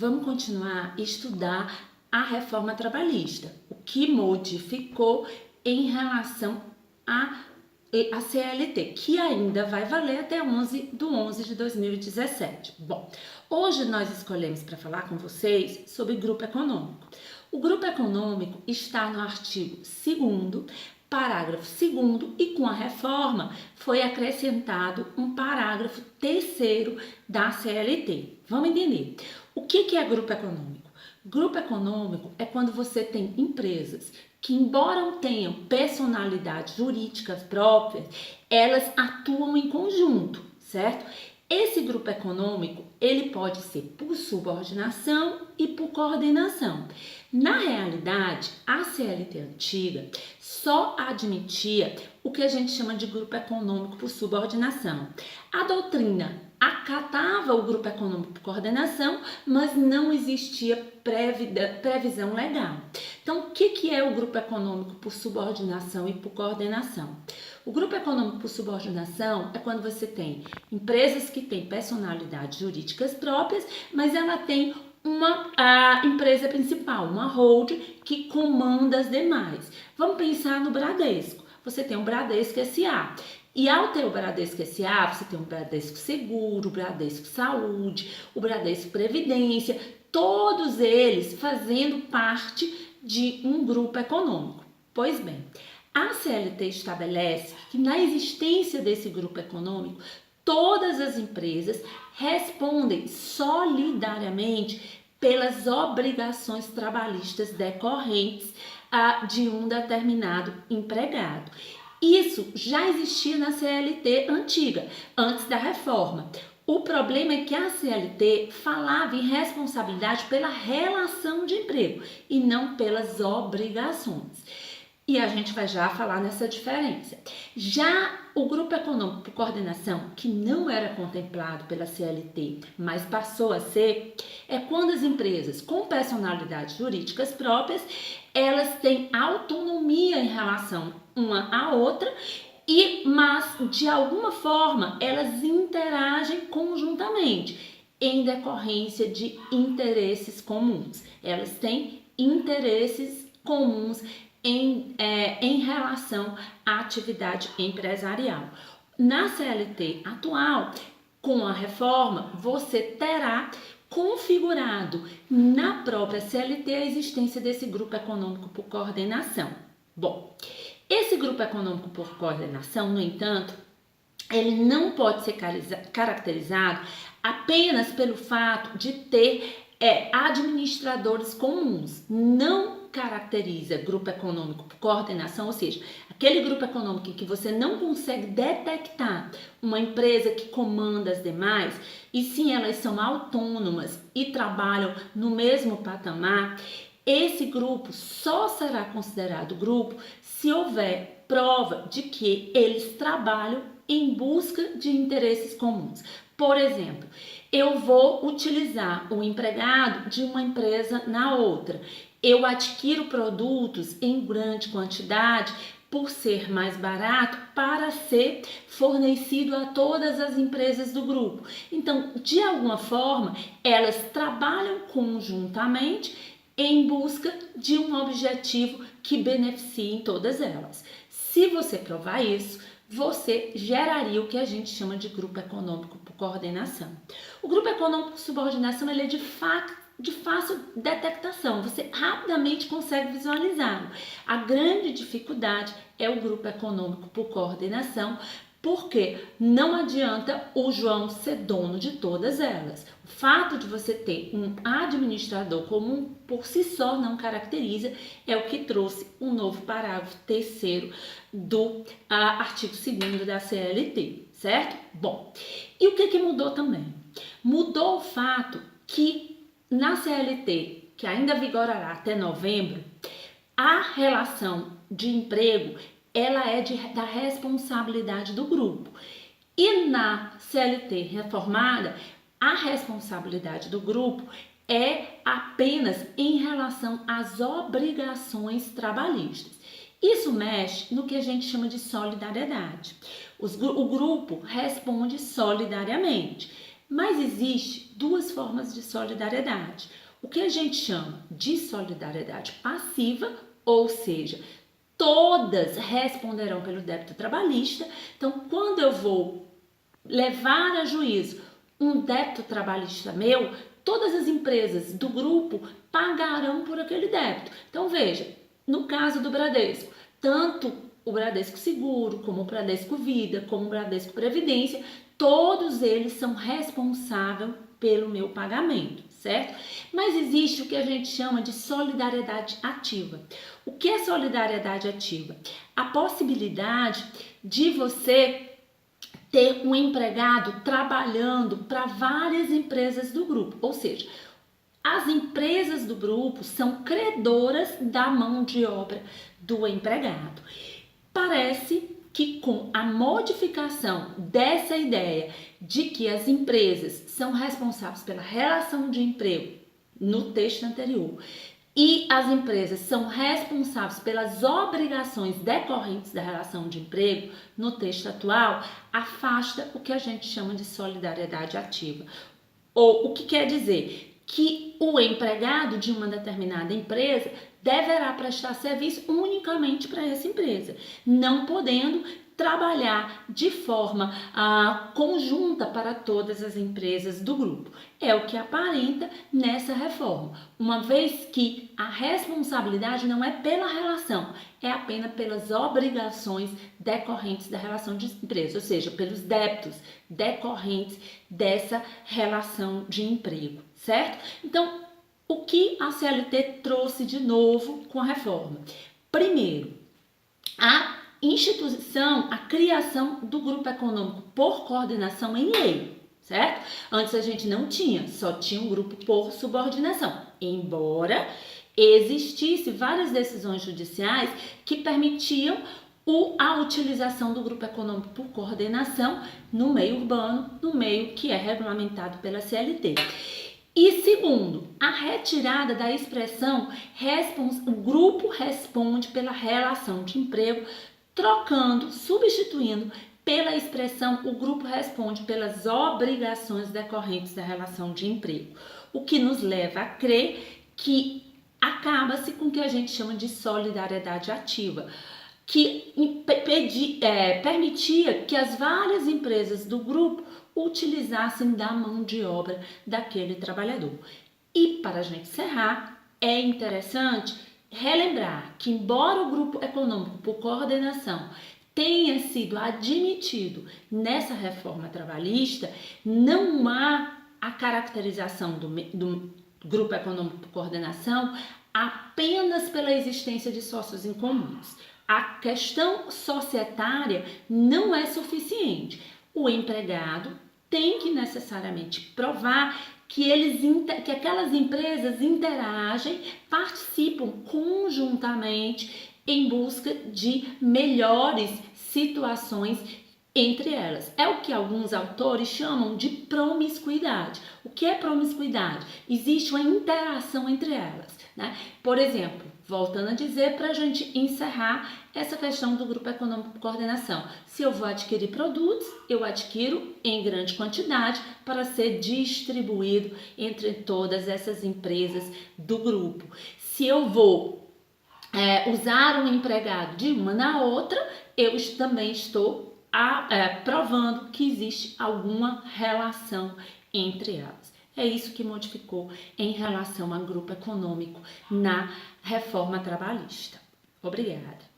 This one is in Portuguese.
vamos continuar a estudar a reforma trabalhista, o que modificou em relação a CLT, que ainda vai valer até 11 de 2017. Bom, hoje nós escolhemos para falar com vocês sobre grupo econômico. O grupo econômico está no artigo 2º, parágrafo 2º, e com a reforma foi acrescentado um parágrafo 3º da CLT. Vamos entender. O que é grupo econômico? Grupo econômico é quando você tem empresas que, embora tenham personalidades jurídicas próprias, elas atuam em conjunto, certo? Esse grupo econômico, ele pode ser por subordinação e por coordenação. Na realidade, a CLT antiga só admitia o que a gente chama de grupo econômico por subordinação. A doutrina acatava o grupo econômico por coordenação, mas não existia previsão legal. Então, o que é o grupo econômico por subordinação e por coordenação? O grupo econômico por subordinação é quando você tem empresas que têm personalidades jurídicas próprias, mas ela tem a empresa principal, uma holding que comanda as demais. Vamos pensar no Bradesco. Você tem o Bradesco S.A. E ao ter o Bradesco S.A., você tem o Bradesco Seguro, o Bradesco Saúde, o Bradesco Previdência, todos eles fazendo parte de um grupo econômico. Pois bem, a CLT estabelece que na existência desse grupo econômico, todas as empresas respondem solidariamente pelas obrigações trabalhistas decorrentes de um determinado empregado. Isso já existia na CLT antiga, antes da reforma. O problema é que a CLT falava em responsabilidade pela relação de emprego e não pelas obrigações. E a gente vai já falar nessa diferença. Já o grupo econômico por coordenação, que não era contemplado pela CLT, mas passou a ser, é quando as empresas com personalidades jurídicas próprias, elas têm autonomia em relação uma à outra, mas de alguma forma elas interagem conjuntamente em decorrência de interesses comuns. Elas têm interesses comuns em relação à atividade empresarial. Na CLT atual, com a reforma, você terá configurado na própria CLT a existência desse grupo econômico por coordenação. Bom, esse grupo econômico por coordenação, no entanto, ele não pode ser caracterizado apenas pelo fato de ter administradores comuns. Não caracteriza grupo econômico por coordenação, ou seja, aquele grupo econômico em que você não consegue detectar uma empresa que comanda as demais, e sim elas são autônomas e trabalham no mesmo patamar. Esse grupo só será considerado grupo se houver prova de que eles trabalham em busca de interesses comuns. Por exemplo, eu vou utilizar o empregado de uma empresa na outra. Eu adquiro produtos em grande quantidade por ser mais barato para ser fornecido a todas as empresas do grupo. Então, de alguma forma, elas trabalham conjuntamente em busca de um objetivo que beneficie todas elas. Se você provar isso, você geraria o que a gente chama de grupo econômico por coordenação. O grupo econômico por subordinação ele é de fácil detectação, você rapidamente consegue visualizá-lo. A grande dificuldade é o grupo econômico por coordenação, porque não adianta o João ser dono de todas elas. O fato de você ter um administrador comum por si só não caracteriza, é o que trouxe um novo parágrafo 3º do artigo 2º da CLT, certo? Bom, e o que mudou também? Mudou o fato que na CLT, que ainda vigorará até novembro, a relação de emprego ela é da responsabilidade do grupo. E na CLT reformada, a responsabilidade do grupo é apenas em relação às obrigações trabalhistas. Isso mexe no que a gente chama de solidariedade. O grupo responde solidariamente, Mas existe duas formas de solidariedade. O que a gente chama de solidariedade passiva, ou seja, todas responderão pelo débito trabalhista. Então, quando eu vou levar a juízo um débito trabalhista meu, todas as empresas do grupo pagarão por aquele débito. Então, veja, no caso do Bradesco, tanto o Bradesco Seguro, como o Bradesco Vida, como o Bradesco Previdência, todos eles são responsáveis pelo meu pagamento, certo? Mas existe o que a gente chama de solidariedade ativa. O que é solidariedade ativa? A possibilidade de você ter um empregado trabalhando para várias empresas do grupo, ou seja, as empresas do grupo são credoras da mão de obra do empregado. Parece que com a modificação dessa ideia de que as empresas são responsáveis pela relação de emprego no texto anterior e as empresas são responsáveis pelas obrigações decorrentes da relação de emprego no texto atual, afasta o que a gente chama de solidariedade ativa. Ou o que quer dizer? Que o empregado de uma determinada empresa deverá prestar serviço unicamente para essa empresa, não podendo trabalhar de forma conjunta para todas as empresas do grupo. É o que aparenta nessa reforma, uma vez que a responsabilidade não é pela relação, é apenas pelas obrigações decorrentes da relação de empresa, ou seja, pelos débitos decorrentes dessa relação de emprego, certo? Então, o que a CLT trouxe de novo com a reforma? Primeiro, a instituição, a criação do grupo econômico por coordenação em lei, certo? Antes a gente não tinha, só tinha um grupo por subordinação, embora existisse várias decisões judiciais que permitiam a utilização do grupo econômico por coordenação no meio urbano, no meio que é regulamentado pela CLT. E segundo, a retirada da expressão o grupo responde pela relação de emprego, substituindo pela expressão o grupo responde pelas obrigações decorrentes da relação de emprego, o que nos leva a crer que acaba-se com o que a gente chama de solidariedade ativa, que permitia que as várias empresas do grupo utilizassem da mão de obra daquele trabalhador. E para a gente encerrar, é interessante relembrar que, embora o grupo econômico por coordenação tenha sido admitido nessa reforma trabalhista, não há a caracterização do grupo econômico por coordenação apenas pela existência de sócios em comuns. A questão societária não é suficiente. O empregado tem que necessariamente provar que aquelas empresas interagem, participam conjuntamente em busca de melhores situações entre elas. É o que alguns autores chamam de promiscuidade. O que é promiscuidade? Existe uma interação entre elas, né? Por exemplo, voltando a dizer para a gente encerrar essa questão do grupo econômico por coordenação. Se eu vou adquirir produtos, eu adquiro em grande quantidade para ser distribuído entre todas essas empresas do grupo. Se eu vou usar um empregado de uma na outra, eu também estou provando que existe alguma relação entre elas. É isso que modificou em relação ao grupo econômico na reforma trabalhista. Obrigada.